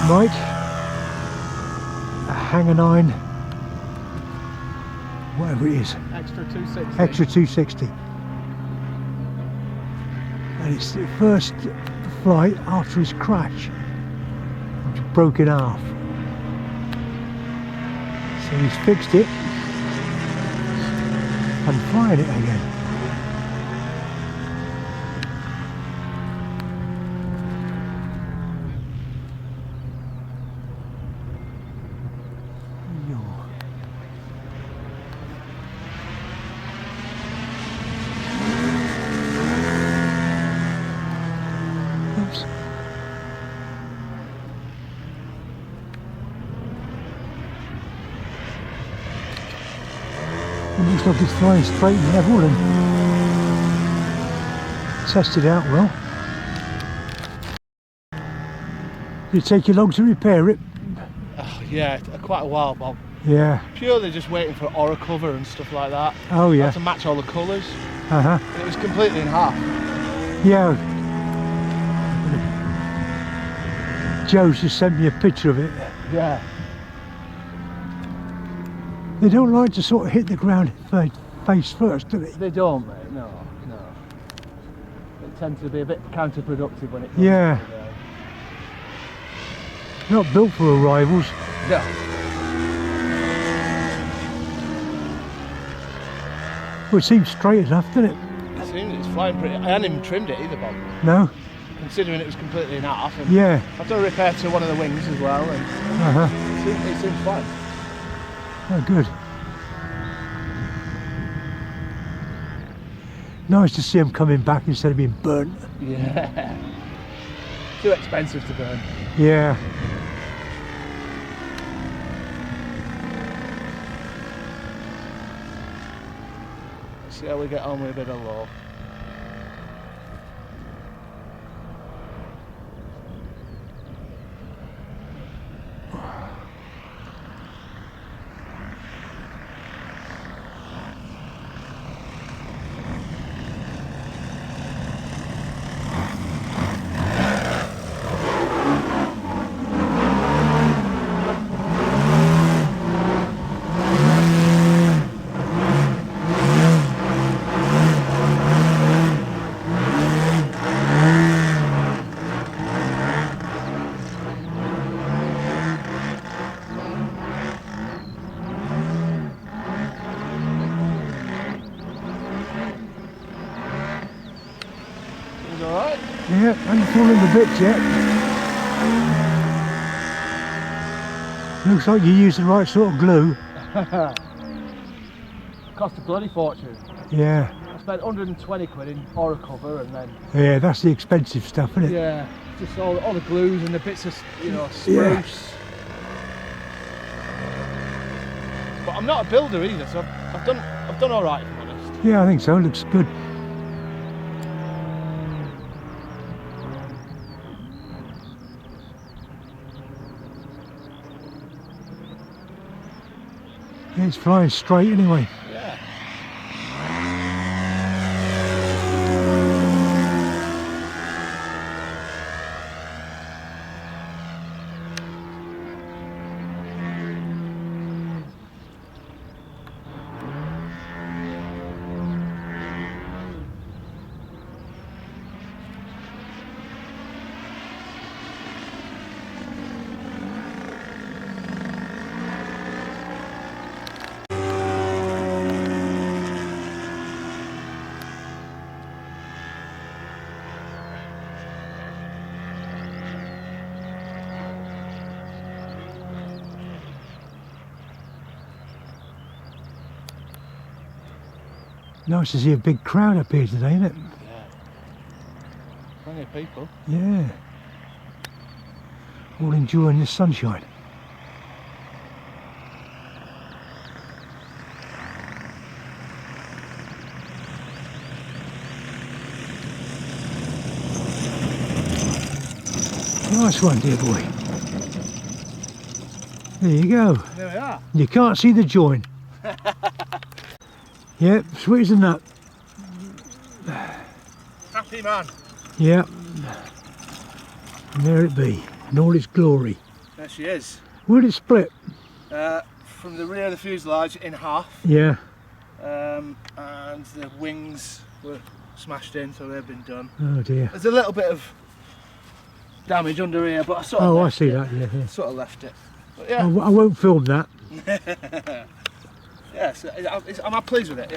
Mike, a Hanger 9, whatever it is, Extra 260. extra 260, and it's the first flight after his crash, which broke in half. So he's fixed it and flying it again. Oops. It looks like it's flying straight and level and tested out well. Did it take you long to repair it? Oh, yeah, quite a while, Bob. Yeah. Purely just waiting for aura cover and stuff like that. Oh yeah. To match all the colours. Uh-huh. It was completely in half. Yeah. Joe's just sent me a picture of it. Yeah. They don't like to sort of hit the ground face first, do they? They don't, mate. No, no. It tends to be a bit counterproductive when it comes Yeah. to the Not built for arrivals. Yeah. Well, it seems straight enough, doesn't it? It seems it's flying pretty. I hadn't even trimmed it either, Bob. No? Considering it was completely in half. And Yeah. I've done a repair to one of the wings as well, and Uh-huh. it seems fine. Oh, good. Nice to see them coming back instead of being burnt. Yeah. Too expensive to burn. Yeah. Let's see how we get on with a bit of low. Alright? Yeah, I'm pulling the bits yet. Looks like you used the right sort of glue. Cost a bloody fortune. Yeah. I spent 120 quid in aura cover and then... Yeah, that's the expensive stuff, isn't it? Yeah, just all the glues and the bits of, you know, spruce. Yeah. But I'm not a builder either, so I've done alright, if I'm honest. Yeah, I think so. Looks good. Yeah, it's flying straight anyway. Yeah. Nice to see a big crowd up here today, isn't it? Yeah. Plenty of people. Yeah. All enjoying the sunshine. Nice one, dear boy. There you go. There we are. You can't see the join. Yep, sweet as a nut. Happy man. Yep. And there it be, in all its glory. There she is. Would it split? From the rear of the fuselage in half. Yeah. And the wings were smashed in, so they've been done. Oh dear. There's a little bit of damage under here, but I sort of I see that, yeah. Sort of left it. But yeah. I won't film that. Yeah, so I'm pleased with it, yeah.